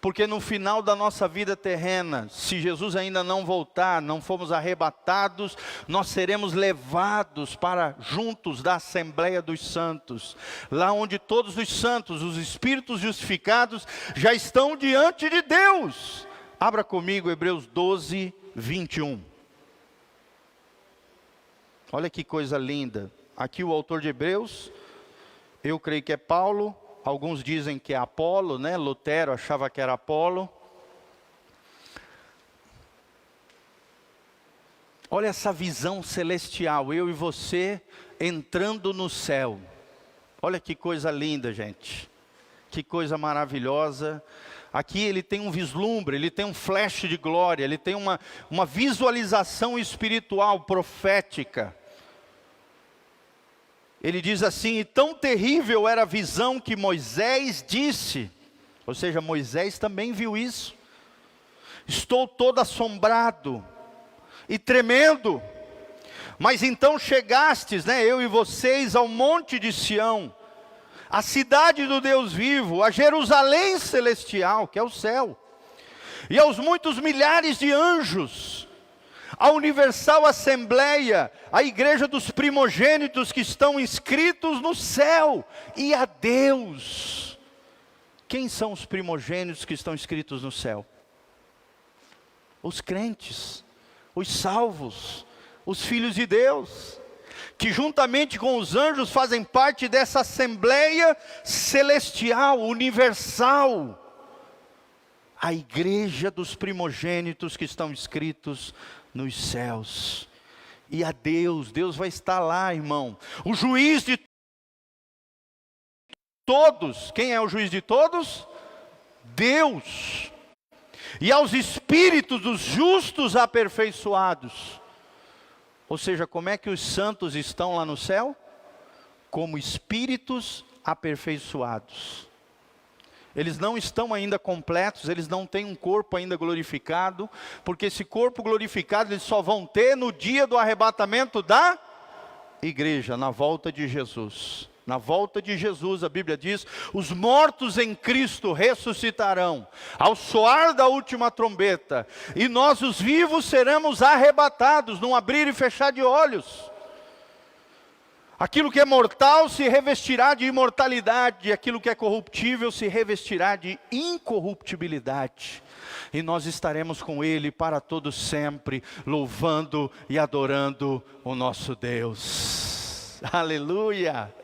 Porque no final da nossa vida terrena, se Jesus ainda não voltar, não formos arrebatados, nós seremos levados para juntos da Assembleia dos Santos, lá onde todos os santos, os espíritos justificados, já estão diante de Deus. Abra comigo Hebreus 12, 21. Olha que coisa linda. Aqui o autor de Hebreus, eu creio que é Paulo. Alguns dizem que é Apolo, né? Lutero achava que era Apolo. Olha essa visão celestial, eu e você entrando no céu. Olha que coisa linda, gente. Que coisa maravilhosa. Aqui ele tem um vislumbre, ele tem um flash de glória, ele tem uma visualização espiritual, profética. Ele diz assim: e tão terrível era a visão que Moisés disse, ou seja, Moisés também viu isso. Estou todo assombrado e tremendo. Mas então chegastes, né, eu e vocês, ao monte de Sião, a cidade do Deus vivo, a Jerusalém celestial, que é o céu, e aos muitos milhares de anjos, a universal assembleia, a igreja dos primogênitos que estão inscritos no céu, e a Deus. Quem são os primogênitos que estão inscritos no céu? Os crentes, os salvos, os filhos de Deus, que juntamente com os anjos fazem parte dessa assembleia celestial, universal, a igreja dos primogênitos que estão inscritos nos céus. E a Deus, Deus vai estar lá, irmão, o juiz de todos. Quem é o juiz de todos? Deus. E aos espíritos dos justos aperfeiçoados. Ou seja, como é que os santos estão lá no céu? Como espíritos aperfeiçoados. Eles não estão ainda completos, eles não têm um corpo ainda glorificado, porque esse corpo glorificado eles só vão ter no dia do arrebatamento da igreja, na volta de Jesus. Na volta de Jesus, a Bíblia diz, os mortos em Cristo ressuscitarão, ao soar da última trombeta, e nós os vivos seremos arrebatados, num abrir e fechar de olhos. Aquilo que é mortal se revestirá de imortalidade, aquilo que é corruptível se revestirá de incorruptibilidade. E nós estaremos com Ele para todo sempre, louvando e adorando o nosso Deus. Aleluia!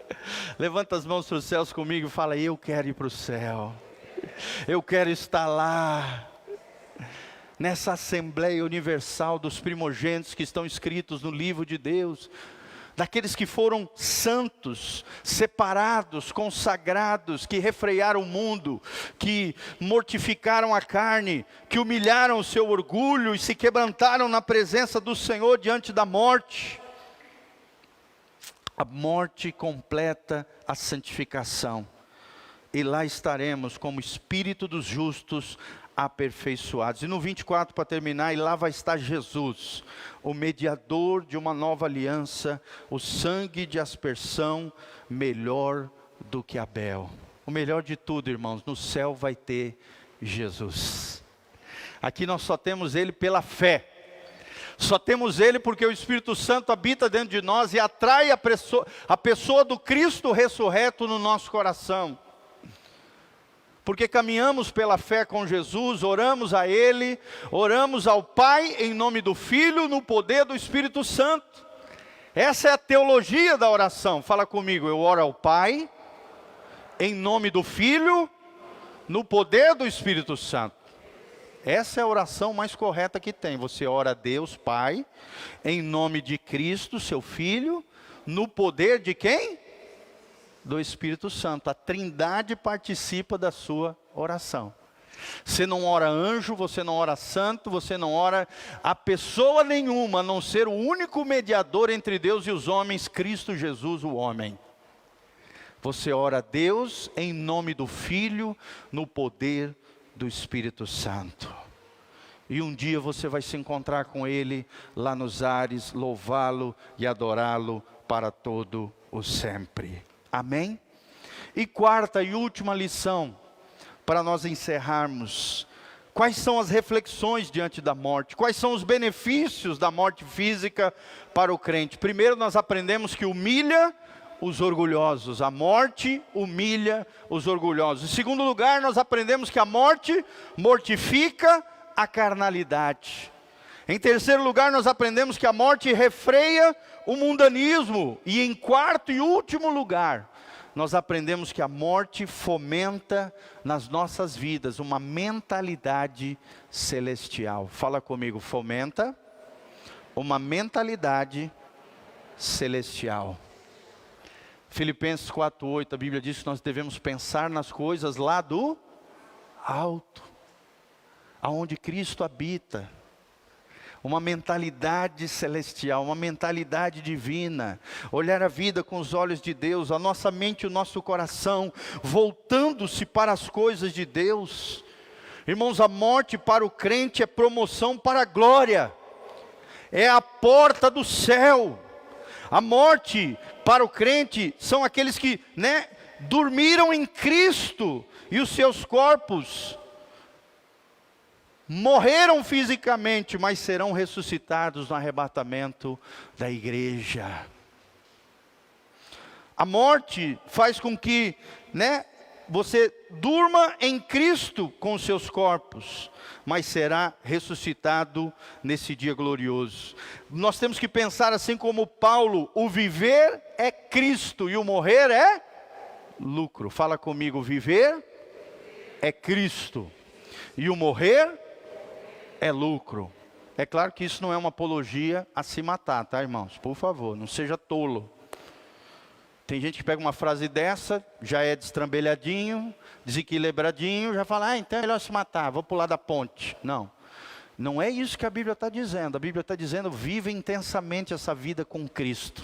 Levanta as mãos para os céus comigo e fala: eu quero ir para o céu. Eu quero estar lá, nessa Assembleia Universal dos primogênitos que estão escritos no livro de Deus, daqueles que foram santos, separados, consagrados, que refrearam o mundo, que mortificaram a carne, que humilharam o seu orgulho e se quebrantaram na presença do Senhor diante da morte. A morte completa a santificação. E lá estaremos como espírito dos justos aperfeiçoados. E no 24, para terminar, e lá vai estar Jesus, o mediador de uma nova aliança, o sangue de aspersão melhor do que Abel. O melhor de tudo, irmãos, no céu vai ter Jesus. Aqui nós só temos Ele pela fé. Só temos Ele porque o Espírito Santo habita dentro de nós e atrai a pessoa do Cristo ressurreto no nosso coração. Porque caminhamos pela fé com Jesus, oramos a Ele, oramos ao Pai em nome do Filho, no poder do Espírito Santo. Essa é a teologia da oração. Fala comigo, eu oro ao Pai, em nome do Filho, no poder do Espírito Santo. Essa é a oração mais correta que tem. Você ora a Deus Pai, em nome de Cristo, seu Filho, no poder de quem? Do Espírito Santo. A Trindade participa da sua oração. Você não ora anjo, você não ora santo, você não ora a pessoa nenhuma, a não ser o único mediador entre Deus e os homens, Cristo Jesus, o homem. Você ora a Deus em nome do Filho, no poder do Espírito Santo. E um dia você vai se encontrar com Ele lá nos ares, louvá-lo e adorá-lo para todo o sempre. Amém? E quarta e última lição, para nós encerrarmos. Quais são as reflexões diante da morte? Quais são os benefícios da morte física para o crente? Primeiro nós aprendemos que humilha os orgulhosos. A morte humilha os orgulhosos. Em segundo lugar, nós aprendemos que a morte mortifica a carnalidade. Em terceiro lugar, nós aprendemos que a morte refreia o mundanismo. E em quarto e último lugar, nós aprendemos que a morte fomenta nas nossas vidas uma mentalidade celestial. Fala comigo, fomenta uma mentalidade celestial. Filipenses 4:8, a Bíblia diz que nós devemos pensar nas coisas lá do alto, aonde Cristo habita. Uma mentalidade celestial, uma mentalidade divina, olhar a vida com os olhos de Deus, a nossa mente e o nosso coração, voltando-se para as coisas de Deus. Irmãos, a morte para o crente é promoção para a glória, é a porta do céu. A morte para o crente são aqueles que, dormiram em Cristo e os seus corpos morreram fisicamente, mas serão ressuscitados no arrebatamento da igreja. A morte faz com que, você durma em Cristo com os seus corpos, mas será ressuscitado nesse dia glorioso. Nós temos que pensar assim como Paulo: o viver é Cristo e o morrer é lucro. Fala comigo, viver é Cristo e o morrer é lucro. É claro que isso não é uma apologia a se matar, tá, irmãos? Por favor, não seja tolo. Tem gente que pega uma frase dessa, já é destrambelhadinho, desequilibradinho, já fala, então é melhor se matar, vou pular da ponte. Não, não é isso que a Bíblia está dizendo. A Bíblia está dizendo, vive intensamente essa vida com Cristo.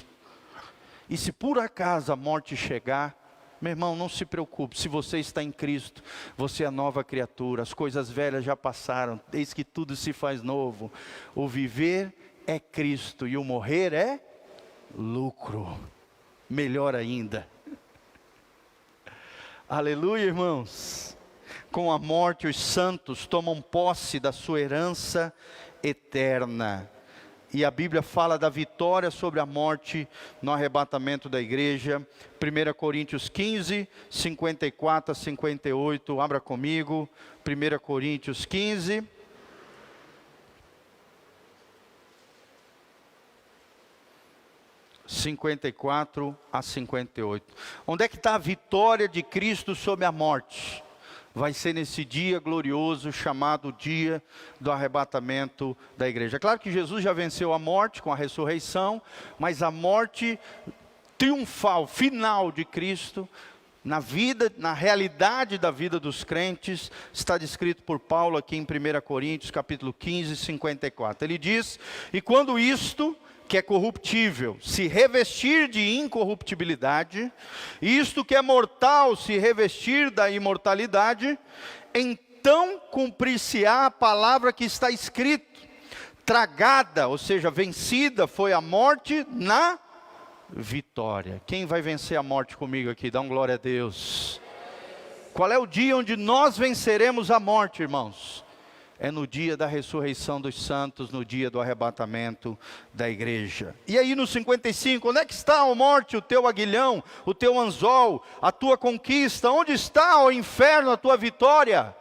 E se por acaso a morte chegar, meu irmão, não se preocupe, se você está em Cristo, você é nova criatura, as coisas velhas já passaram, eis que tudo se faz novo. O viver é Cristo e o morrer é lucro. Melhor ainda. Aleluia, irmãos. Com a morte os santos tomam posse da sua herança eterna. E a Bíblia fala da vitória sobre a morte no arrebatamento da igreja. 1 Coríntios 15, 54 a 58. Abra comigo. 1 Coríntios 15. (54 a 58). Onde é que está a vitória de Cristo sobre a morte? vai ser nesse dia glorioso chamado dia do arrebatamento da igreja. Claro que Jesus já venceu a morte com a ressurreição, mas a morte triunfal, final de Cristo, na vida, na realidade da vida dos crentes, está descrito por Paulo aqui em 1 Coríntios, capítulo 15, 54. Ele diz: e quando isto, que é corruptível, se revestir de incorruptibilidade, e isto que é mortal, se revestir da imortalidade, então cumprir-se-á a palavra que está escrito: tragada, ou seja, vencida foi a morte na vitória. Quem vai vencer a morte comigo aqui? Dá um glória a Deus. Qual é o dia onde nós venceremos a morte, irmãos? É no dia da ressurreição dos santos, no dia do arrebatamento da igreja. E aí no 55, onde é que está, ó morte, o teu aguilhão, o teu anzol, a tua conquista? Onde está, ó inferno, a tua vitória?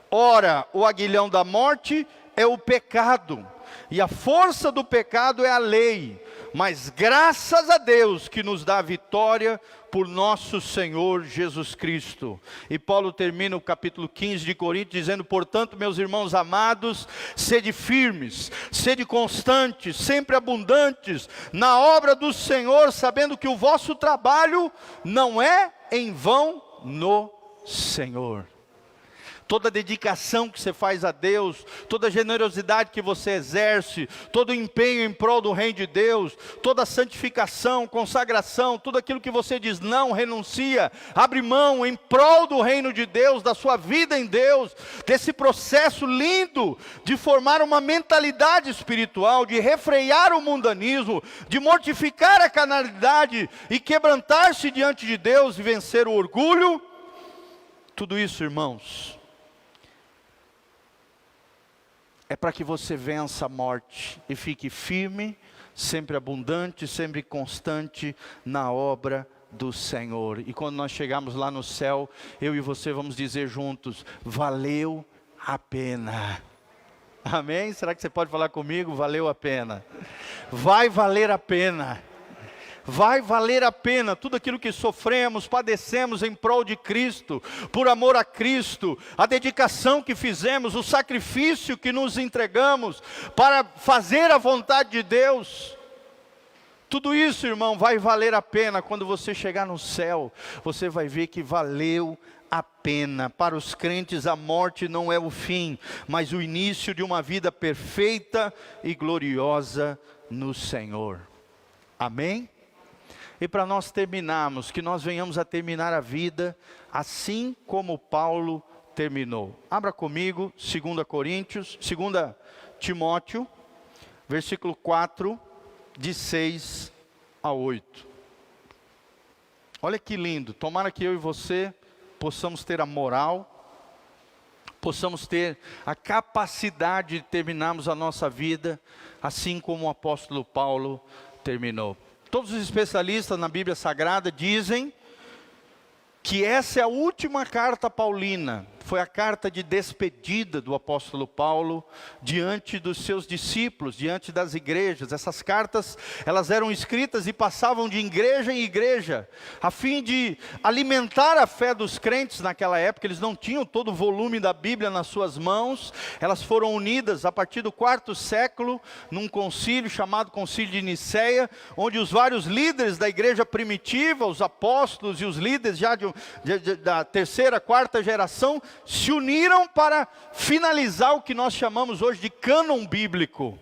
Ora, o aguilhão da morte é o pecado, e a força do pecado é a lei. Mas graças a Deus que nos dá a vitória por nosso Senhor Jesus Cristo. E Paulo termina o capítulo 15 de Coríntios dizendo: portanto, meus irmãos amados, sede firmes, sede constantes, sempre abundantes na obra do Senhor, sabendo que o vosso trabalho não é em vão no Senhor. Toda dedicação que você faz a Deus, toda generosidade que você exerce, todo empenho em prol do reino de Deus, toda santificação, consagração, tudo aquilo que você diz não, renuncia, abre mão em prol do reino de Deus, da sua vida em Deus, desse processo lindo de formar uma mentalidade espiritual, de refrear o mundanismo, de mortificar a carnalidade e quebrantar-se diante de Deus e vencer o orgulho. Tudo isso, irmãos, é para que você vença a morte e fique firme, sempre abundante, sempre constante na obra do Senhor. E quando nós chegarmos lá no céu, eu e você vamos dizer juntos: valeu a pena. Amém? Será que você pode falar comigo? Valeu a pena. Vai valer a pena. Vai valer a pena tudo aquilo que sofremos, padecemos em prol de Cristo, por amor a Cristo, a dedicação que fizemos, o sacrifício que nos entregamos para fazer a vontade de Deus. Tudo isso, irmão, vai valer a pena. Quando você chegar no céu, você vai ver que valeu a pena. Para os crentes, a morte não é o fim, mas o início de uma vida perfeita e gloriosa no Senhor. Amém? E para nós terminarmos, que nós venhamos a terminar a vida assim como Paulo terminou. Abra comigo, 2 Timóteo, versículo 4, de 6 a 8. Olha que lindo, tomara que eu e você possamos ter a moral, possamos ter a capacidade de terminarmos a nossa vida assim como o apóstolo Paulo terminou. Todos os especialistas na Bíblia Sagrada dizem que essa é a última carta paulina. Foi a carta de despedida do apóstolo Paulo diante dos seus discípulos, diante das igrejas. Essas cartas, elas eram escritas e passavam de igreja em igreja, a fim de alimentar a fé dos crentes naquela época. Eles não tinham todo o volume da Bíblia nas suas mãos. Elas foram unidas a partir do 4º século, num concílio chamado Concílio de Niceia, onde os vários líderes da igreja primitiva, os apóstolos e os líderes já da 3ª, 4ª geração, se uniram para finalizar o que nós chamamos hoje de cânon bíblico,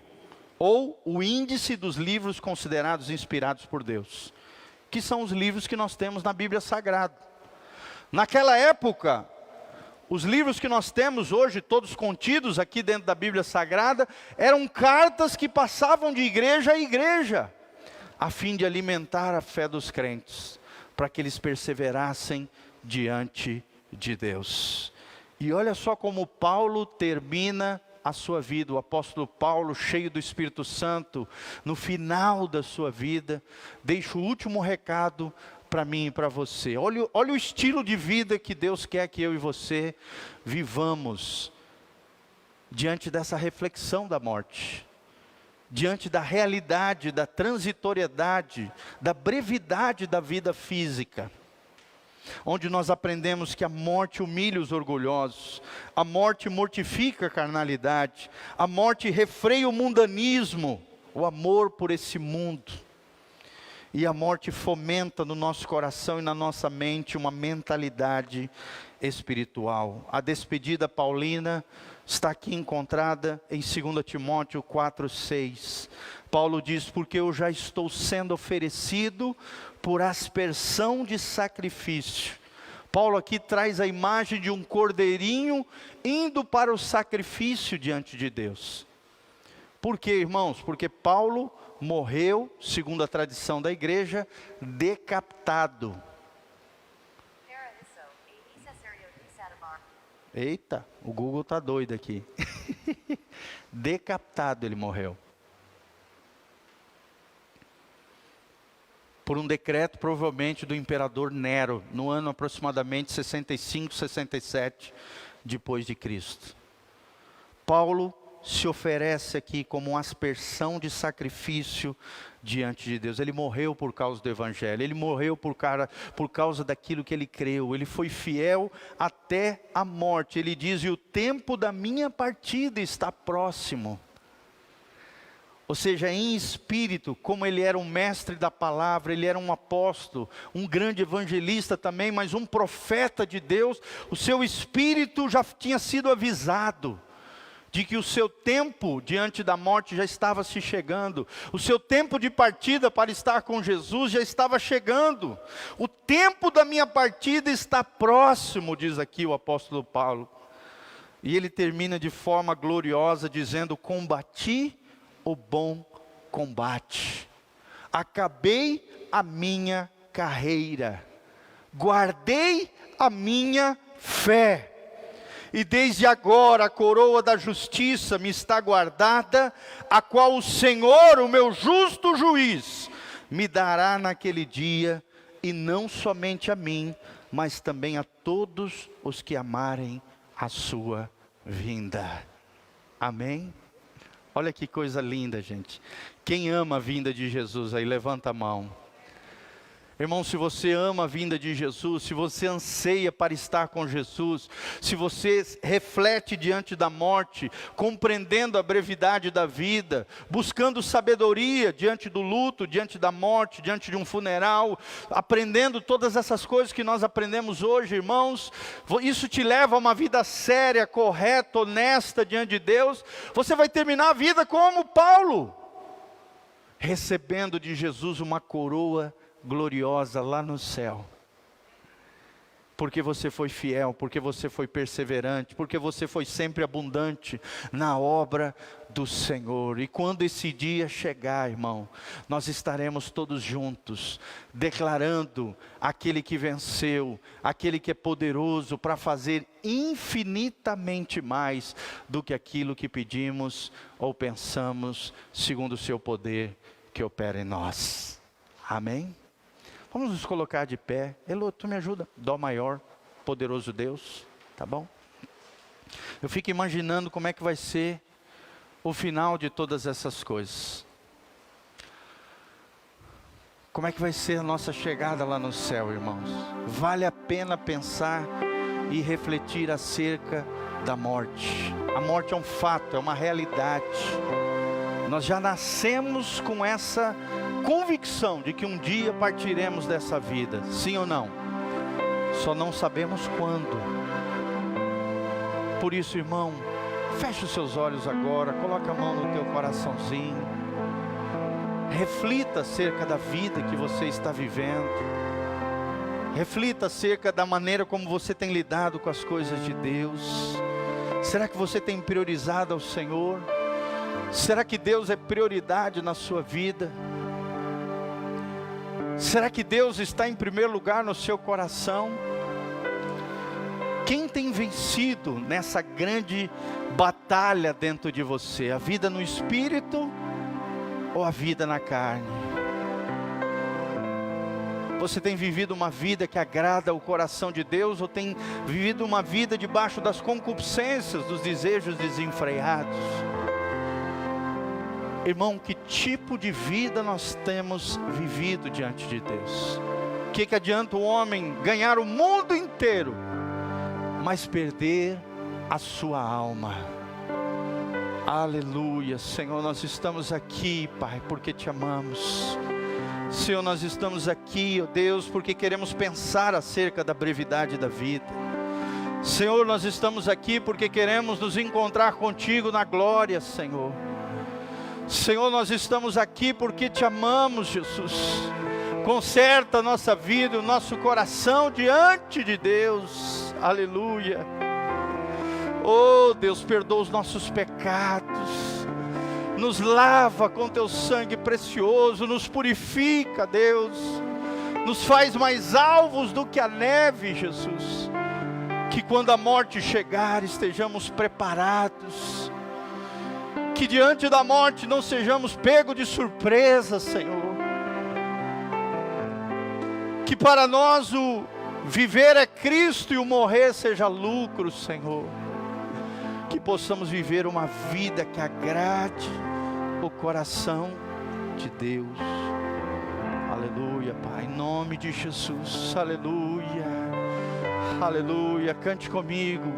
ou o índice dos livros considerados inspirados por Deus, que são os livros que nós temos na Bíblia Sagrada. Naquela época, os livros que nós temos hoje, todos contidos aqui dentro da Bíblia Sagrada, eram cartas que passavam de igreja a igreja, a fim de alimentar a fé dos crentes, para que eles perseverassem diante de Deus. E olha só como Paulo termina a sua vida. O apóstolo Paulo, cheio do Espírito Santo, no final da sua vida, deixa o último recado para mim e para você. Olha o estilo de vida que Deus quer que eu e você vivamos diante dessa reflexão da morte, diante da realidade, da transitoriedade, da brevidade da vida física. onde nós aprendemos que a morte humilha os orgulhosos, a morte mortifica a carnalidade, a morte refreia o mundanismo, o amor por esse mundo, e a morte fomenta no nosso coração e na nossa mente uma mentalidade espiritual. A despedida paulina está aqui encontrada em 2 Timóteo 4:6. Paulo diz: porque eu já estou sendo oferecido por aspersão de sacrifício. Paulo aqui traz a imagem de um cordeirinho indo para o sacrifício diante de Deus. Por quê, irmãos? Porque Paulo morreu, segundo a tradição da igreja, decapitado. Eita, o Google está doido aqui. Decapitado ele morreu. Por um decreto provavelmente do imperador Nero, no ano aproximadamente 65, 67 depois de Cristo. Paulo se oferece aqui como uma aspersão de sacrifício diante de Deus. Ele morreu por causa do Evangelho, ele morreu por causa daquilo que ele creu, ele foi fiel até a morte. Ele diz: e o tempo da minha partida está próximo. Ou seja, em espírito, como ele era um mestre da palavra, ele era um apóstolo, um grande evangelista também, mas um profeta de Deus, o seu espírito já tinha sido avisado de que o seu tempo diante da morte já estava se chegando, o seu tempo de partida para estar com Jesus já estava chegando. O tempo da minha partida está próximo, diz aqui o apóstolo Paulo. E ele termina de forma gloriosa dizendo: combati o bom combate, acabei a minha carreira, guardei a minha fé. E desde agora a coroa da justiça me está guardada, a qual o Senhor, o meu justo juiz, me dará naquele dia, e não somente a mim, mas também a todos os que amarem a sua vinda. Amém? Olha que coisa linda, gente. Quem ama a vinda de Jesus aí, levanta a mão. Irmão, se você ama a vinda de Jesus, se você anseia para estar com Jesus, se você reflete diante da morte, compreendendo a brevidade da vida, buscando sabedoria diante do luto, diante da morte, diante de um funeral, aprendendo todas essas coisas que nós aprendemos hoje, irmãos, isso te leva a uma vida séria, correta, honesta diante de Deus. Você vai terminar a vida como Paulo, recebendo de Jesus uma coroa gloriosa lá no céu, porque você foi fiel, porque você foi perseverante, porque você foi sempre abundante na obra do Senhor. E quando esse dia chegar, irmão, nós estaremos todos juntos, declarando aquele que venceu, aquele que é poderoso para fazer infinitamente mais do que aquilo que pedimos ou pensamos, segundo o seu poder que opera em nós. Amém? Vamos nos colocar de pé. Elô, tu me ajuda? Dó maior, poderoso Deus, tá bom? Eu fico imaginando como é que vai ser o final de todas essas coisas. Como é que vai ser a nossa chegada lá no céu, irmãos? Vale a pena pensar e refletir acerca da morte. A morte é um fato, é uma realidade. Nós já nascemos com essa convicção de que um dia partiremos dessa vida, sim ou não? Só não sabemos quando. Por isso, irmão, feche os seus olhos agora, coloque a mão no teu coraçãozinho, reflita acerca da vida que você está vivendo, reflita acerca da maneira como você tem lidado com as coisas de Deus. Será que você tem priorizado ao Senhor? Será que Deus é prioridade na sua vida? Será que Deus está em primeiro lugar no seu coração? Quem tem vencido nessa grande batalha dentro de você? A vida no Espírito ou a vida na carne? Você tem vivido uma vida que agrada o coração de Deus, ou tem vivido uma vida debaixo das concupiscências, dos desejos desenfreados? Irmão, que tipo de vida nós temos vivido diante de Deus? Que adianta o homem ganhar o mundo inteiro, mas perder a sua alma? Aleluia. Senhor, nós estamos aqui, Pai, porque te amamos. Senhor, nós estamos aqui, ó Deus, porque queremos pensar acerca da brevidade da vida. Senhor, nós estamos aqui porque queremos nos encontrar contigo na glória, Senhor. Senhor, nós estamos aqui porque te amamos, Jesus. Conserta a nossa vida, o nosso coração diante de Deus. Aleluia. Oh Deus, perdoa os nossos pecados. Nos lava com teu sangue precioso. Nos purifica, Deus. Nos faz mais alvos do que a neve, Jesus. Que quando a morte chegar, estejamos preparados. Que diante da morte não sejamos pegos de surpresa, Senhor. Que para nós o viver é Cristo e o morrer seja lucro, Senhor. Que possamos viver uma vida que agrade o coração de Deus. Aleluia, Pai, em nome de Jesus. Aleluia, aleluia. Cante comigo.